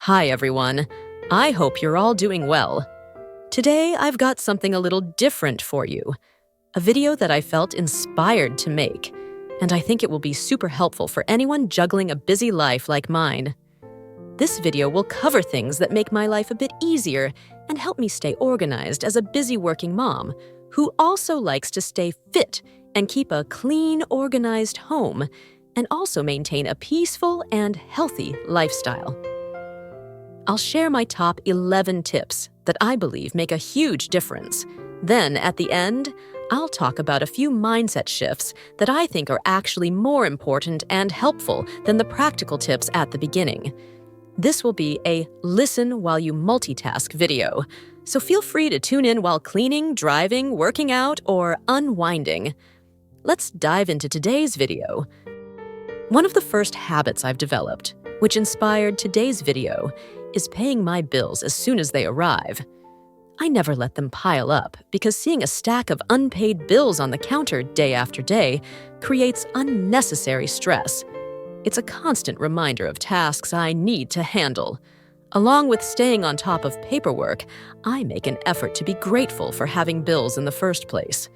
Hi, everyone. I hope you're all doing well. Today, I've got something a little different for you. A video that I felt inspired to make, and I think it will be super helpful for anyone juggling a busy life like mine. This video will cover things that make my life a bit easier and help me stay organized as a busy working mom who also likes to stay fit and keep a clean, organized home and also maintain a peaceful and healthy lifestyle. I'll share my top 11 tips that I believe make a huge difference. Then, at the end, I'll talk about a few mindset shifts that I think are actually more important and helpful than the practical tips at the beginning. This will be a listen while you multitask video, so feel free to tune in while cleaning, driving, working out, or unwinding. Let's dive into today's video. One of the first habits I've developed, which inspired today's video, is paying my bills as soon as they arrive. I never let them pile up because seeing a stack of unpaid bills on the counter day after day creates unnecessary stress. It's a constant reminder of tasks I need to handle. Along with staying on top of paperwork, I make an effort to be grateful for having bills in the first place.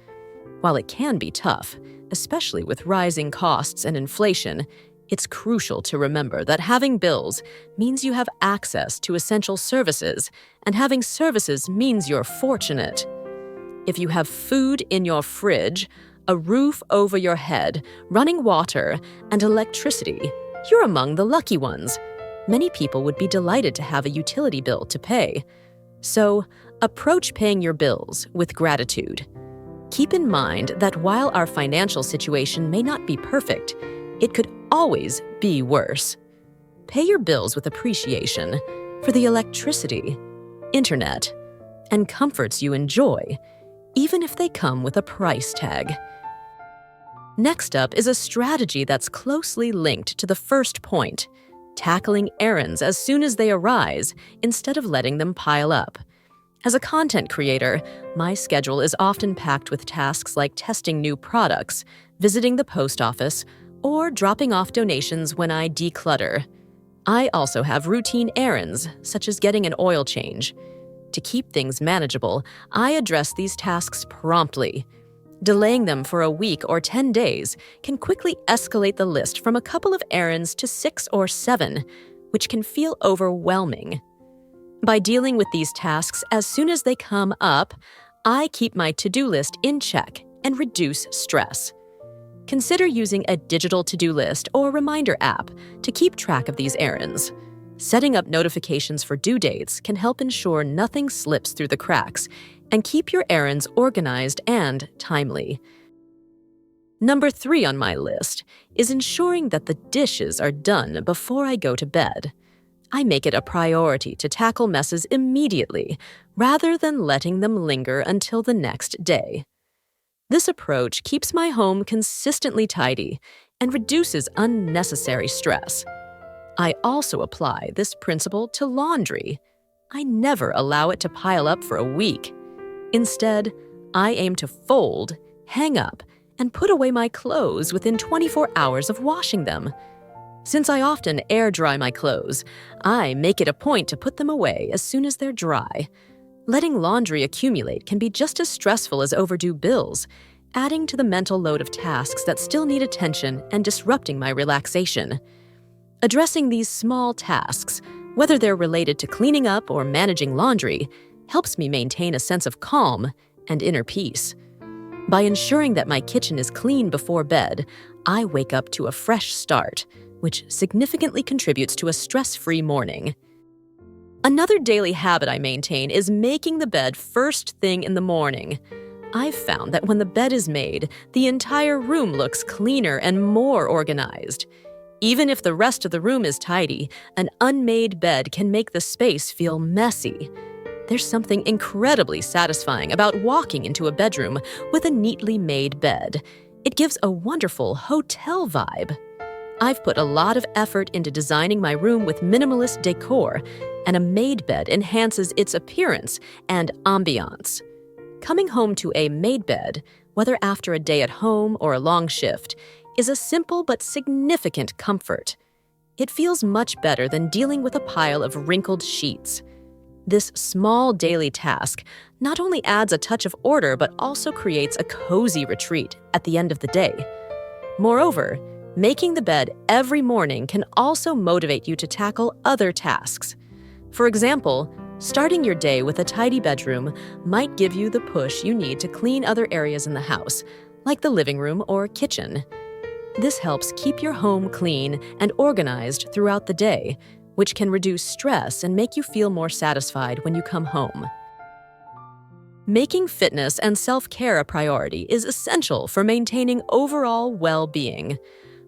While it can be tough, especially with rising costs and inflation, it's crucial to remember that having bills means you have access to essential services, and having services means you're fortunate. If you have food in your fridge, a roof over your head, running water, and electricity, you're among the lucky ones. Many people would be delighted to have a utility bill to pay. So, approach paying your bills with gratitude. Keep in mind that while our financial situation may not be perfect, it could always be worse. Pay your bills with appreciation for the electricity, internet, and comforts you enjoy, even if they come with a price tag. Next up is a strategy that's closely linked to the first point, tackling errands as soon as they arise instead of letting them pile up. As a content creator, my schedule is often packed with tasks like testing new products, visiting the post office, or dropping off donations when I declutter. I also have routine errands, such as getting an oil change. To keep things manageable, I address these tasks promptly. Delaying them for a week or 10 days can quickly escalate the list from a couple of errands to 6 or 7, which can feel overwhelming. By dealing with these tasks as soon as they come up, I keep my to-do list in check and reduce stress. Consider using a digital to-do list or reminder app to keep track of these errands. Setting up notifications for due dates can help ensure nothing slips through the cracks and keep your errands organized and timely. Number 3 on my list is ensuring that the dishes are done before I go to bed. I make it a priority to tackle messes immediately rather than letting them linger until the next day. This approach keeps my home consistently tidy and reduces unnecessary stress. I also apply this principle to laundry. I never allow it to pile up for a week. Instead, I aim to fold, hang up, and put away my clothes within 24 hours of washing them. Since I often air dry my clothes, I make it a point to put them away as soon as they're dry. Letting laundry accumulate can be just as stressful as overdue bills, adding to the mental load of tasks that still need attention and disrupting my relaxation. Addressing these small tasks, whether they're related to cleaning up or managing laundry, helps me maintain a sense of calm and inner peace. By ensuring that my kitchen is clean before bed, I wake up to a fresh start, which significantly contributes to a stress-free morning. Another daily habit I maintain is making the bed first thing in the morning. I've found that when the bed is made, the entire room looks cleaner and more organized. Even if the rest of the room is tidy, an unmade bed can make the space feel messy. There's something incredibly satisfying about walking into a bedroom with a neatly made bed. It gives a wonderful hotel vibe. I've put a lot of effort into designing my room with minimalist decor, and a made bed enhances its appearance and ambiance. Coming home to a made bed, whether after a day at home or a long shift, is a simple but significant comfort. It feels much better than dealing with a pile of wrinkled sheets. This small daily task not only adds a touch of order but also creates a cozy retreat at the end of the day. Moreover, making the bed every morning can also motivate you to tackle other tasks. For example, starting your day with a tidy bedroom might give you the push you need to clean other areas in the house, like the living room or kitchen. This helps keep your home clean and organized throughout the day, which can reduce stress and make you feel more satisfied when you come home. Making fitness and self-care a priority is essential for maintaining overall well-being.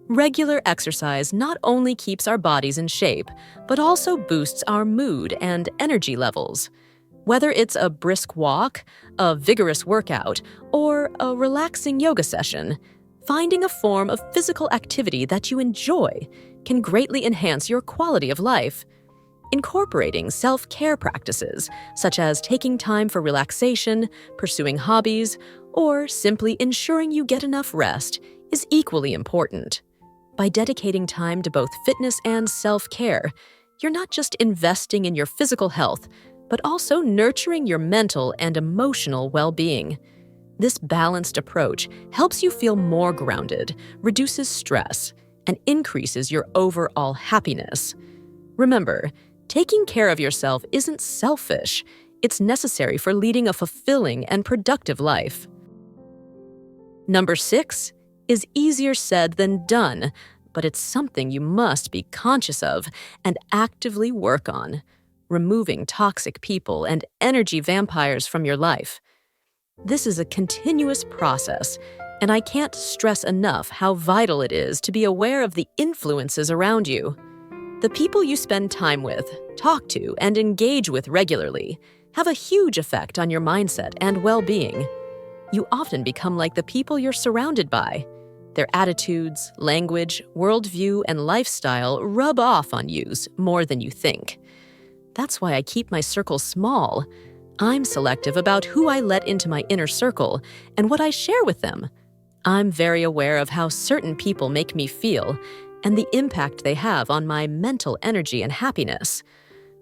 Regular exercise not only keeps our bodies in shape, but also boosts our mood and energy levels. Whether it's a brisk walk, a vigorous workout, or a relaxing yoga session, finding a form of physical activity that you enjoy can greatly enhance your quality of life. Incorporating self-care practices, such as taking time for relaxation, pursuing hobbies, or simply ensuring you get enough rest, is equally important. By dedicating time to both fitness and self-care, you're not just investing in your physical health, but also nurturing your mental and emotional well-being. This balanced approach helps you feel more grounded, reduces stress, and increases your overall happiness. Remember, taking care of yourself isn't selfish. It's necessary for leading a fulfilling and productive life. Number 6 is easier said than done, but it's something you must be conscious of and actively work on: removing toxic people and energy vampires from your life. This is a continuous process, and I can't stress enough how vital it is to be aware of the influences around you. The people you spend time with, talk to, and engage with regularly have a huge effect on your mindset and well-being. You often become like the people you're surrounded by. Their attitudes, language, worldview, and lifestyle rub off on you more than you think. That's why I keep my circle small. I'm selective about who I let into my inner circle and what I share with them. I'm very aware of how certain people make me feel and the impact they have on my mental energy and happiness.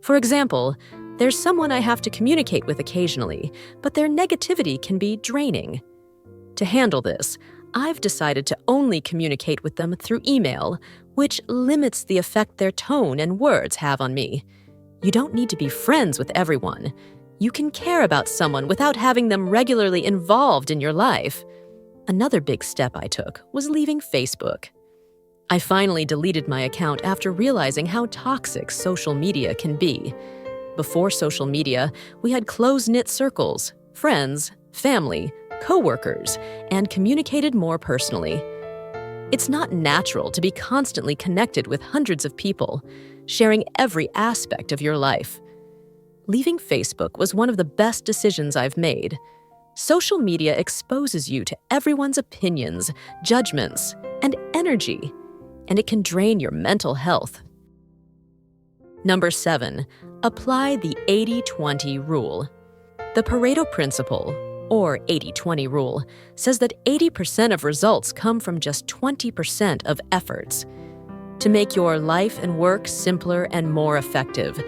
For example, there's someone I have to communicate with occasionally, but their negativity can be draining. To handle this, I've decided to only communicate with them through email, which limits the effect their tone and words have on me. You don't need to be friends with everyone. You can care about someone without having them regularly involved in your life. Another big step I took was leaving Facebook. I finally deleted my account after realizing how toxic social media can be. Before social media, we had close-knit circles, friends, family, coworkers, and communicated more personally. It's not natural to be constantly connected with hundreds of people, sharing every aspect of your life. Leaving Facebook was one of the best decisions I've made. Social media exposes you to everyone's opinions, judgments, and energy, and it can drain your mental health. Number 7, apply the 80-20 rule. The Pareto principle, or 80-20 rule, says that 80% of results come from just 20% of efforts. To make your life and work simpler and more effective,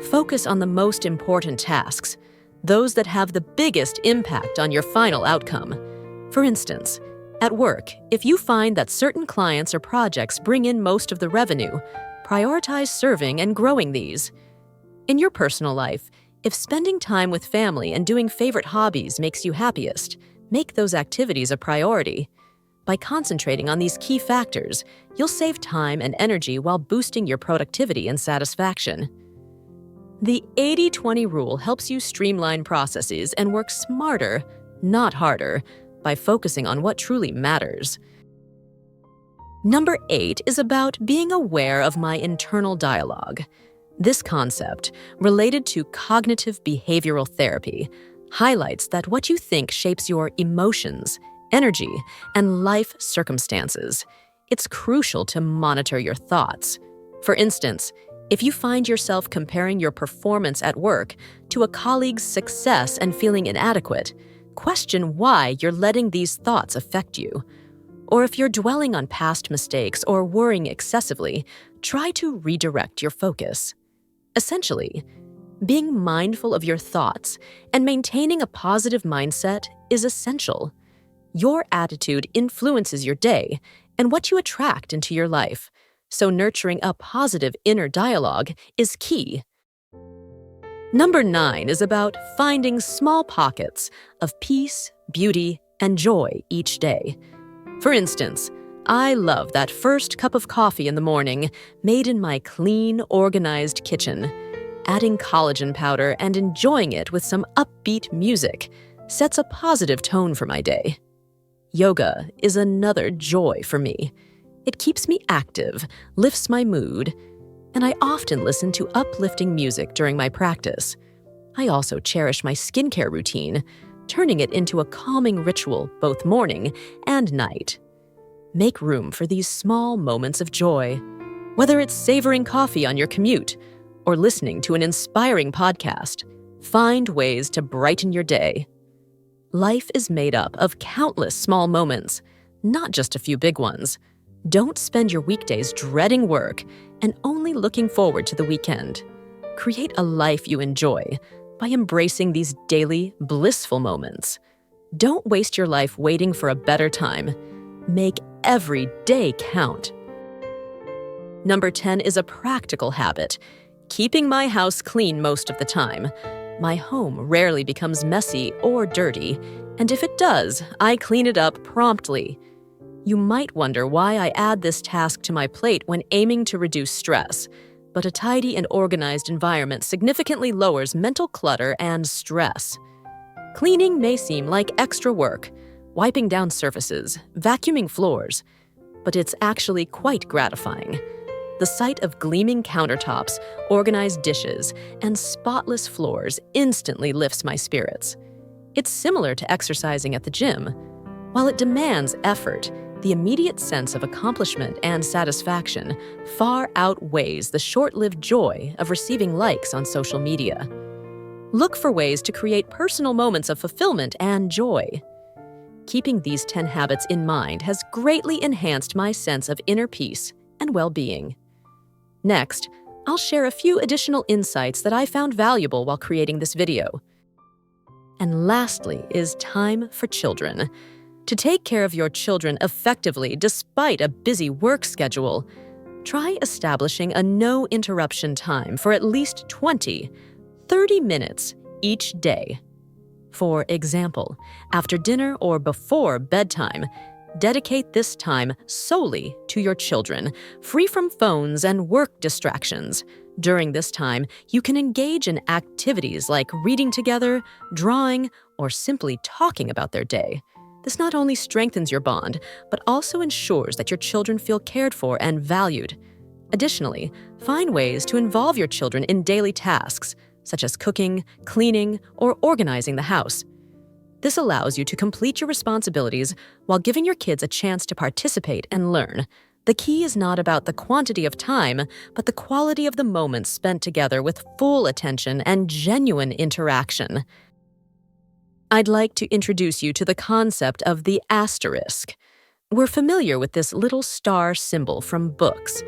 focus on the most important tasks, those that have the biggest impact on your final outcome. For instance, at work, if you find that certain clients or projects bring in most of the revenue, prioritize serving and growing these. In your personal life, if spending time with family and doing favorite hobbies makes you happiest, make those activities a priority. By concentrating on these key factors, you'll save time and energy while boosting your productivity and satisfaction. The 80-20 rule helps you streamline processes and work smarter, not harder, by focusing on what truly matters. Number 8 is about being aware of my internal dialogue. This concept, related to cognitive behavioral therapy, highlights that what you think shapes your emotions, energy, and life circumstances. It's crucial to monitor your thoughts. For instance, if you find yourself comparing your performance at work to a colleague's success and feeling inadequate, question why you're letting these thoughts affect you. Or if you're dwelling on past mistakes or worrying excessively, try to redirect your focus. Essentially, being mindful of your thoughts and maintaining a positive mindset is essential. Your attitude influences your day and what you attract into your life, so nurturing a positive inner dialogue is key. Number 9 is about finding small pockets of peace, beauty, and joy each day. For instance, I love that first cup of coffee in the morning made in my clean, organized kitchen. Adding collagen powder and enjoying it with some upbeat music sets a positive tone for my day. Yoga is another joy for me. It keeps me active, lifts my mood, and I often listen to uplifting music during my practice. I also cherish my skincare routine, turning it into a calming ritual both morning and night. Make room for these small moments of joy, whether it's savoring coffee on your commute or listening to an inspiring podcast. Find ways to brighten your day. Life is made up of countless small moments, not just a few big ones. Don't spend your weekdays dreading work and only looking forward to the weekend. Create a life you enjoy by embracing these daily, blissful moments. Don't waste your life waiting for a better time. Make every day count. Number 10 is a practical habit. Keeping my house clean most of the time. My home rarely becomes messy or dirty, and if it does, I clean it up promptly. You might wonder why I add this task to my plate when aiming to reduce stress, but a tidy and organized environment significantly lowers mental clutter and stress. Cleaning may seem like extra work, wiping down surfaces, vacuuming floors, but it's actually quite gratifying. The sight of gleaming countertops, organized dishes, and spotless floors instantly lifts my spirits. It's similar to exercising at the gym. While it demands effort, the immediate sense of accomplishment and satisfaction far outweighs the short-lived joy of receiving likes on social media. Look for ways to create personal moments of fulfillment and joy. Keeping these 10 habits in mind has greatly enhanced my sense of inner peace and well-being. Next, I'll share a few additional insights that I found valuable while creating this video. And lastly is time for children. To take care of your children effectively despite a busy work schedule, try establishing a no-interruption time for at least 30 minutes each day. For example, after dinner or before bedtime, dedicate this time solely to your children, free from phones and work distractions. During this time, you can engage in activities like reading together, drawing, or simply talking about their day. This not only strengthens your bond, but also ensures that your children feel cared for and valued. Additionally, find ways to involve your children in daily tasks, such as cooking, cleaning, or organizing the house. This allows you to complete your responsibilities while giving your kids a chance to participate and learn. The key is not about the quantity of time, but the quality of the moments spent together with full attention and genuine interaction. I'd like to introduce you to the concept of the asterisk. We're familiar with this little star symbol from books,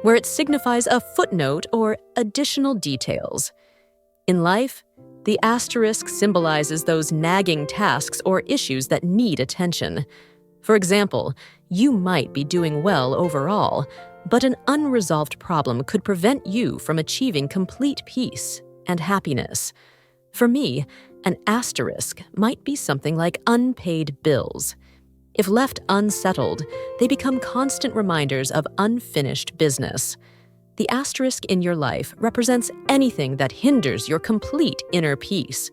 where it signifies a footnote or additional details. In life, the asterisk symbolizes those nagging tasks or issues that need attention. For example, you might be doing well overall, but an unresolved problem could prevent you from achieving complete peace and happiness. For me, an asterisk might be something like unpaid bills. If left unsettled, they become constant reminders of unfinished business. The asterisk in your life represents anything that hinders your complete inner peace.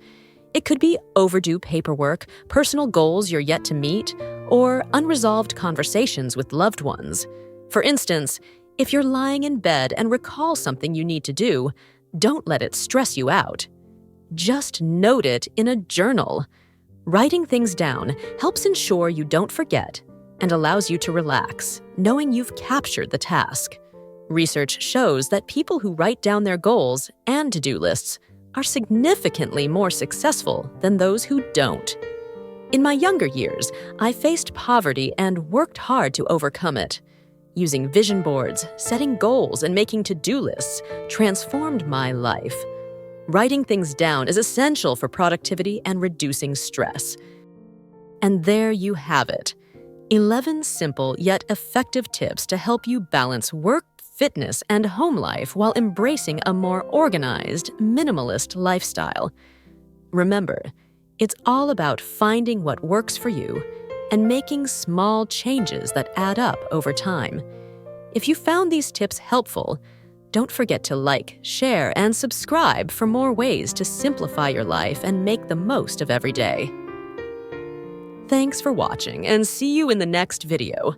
It could be overdue paperwork, personal goals you're yet to meet, or unresolved conversations with loved ones. For instance, if you're lying in bed and recall something you need to do, don't let it stress you out. Just note it in a journal. Writing things down helps ensure you don't forget and allows you to relax, knowing you've captured the task. Research shows that people who write down their goals and to-do lists are significantly more successful than those who don't. In my younger years, I faced poverty and worked hard to overcome it. Using vision boards, setting goals, and making to-do lists transformed my life. Writing things down is essential for productivity and reducing stress. And there you have it. 11 simple yet effective tips to help you balance work, fitness, and home life while embracing a more organized, minimalist lifestyle. Remember, it's all about finding what works for you and making small changes that add up over time. If you found these tips helpful, don't forget to like, share, and subscribe for more ways to simplify your life and make the most of every day. Thanks for watching, and see you in the next video.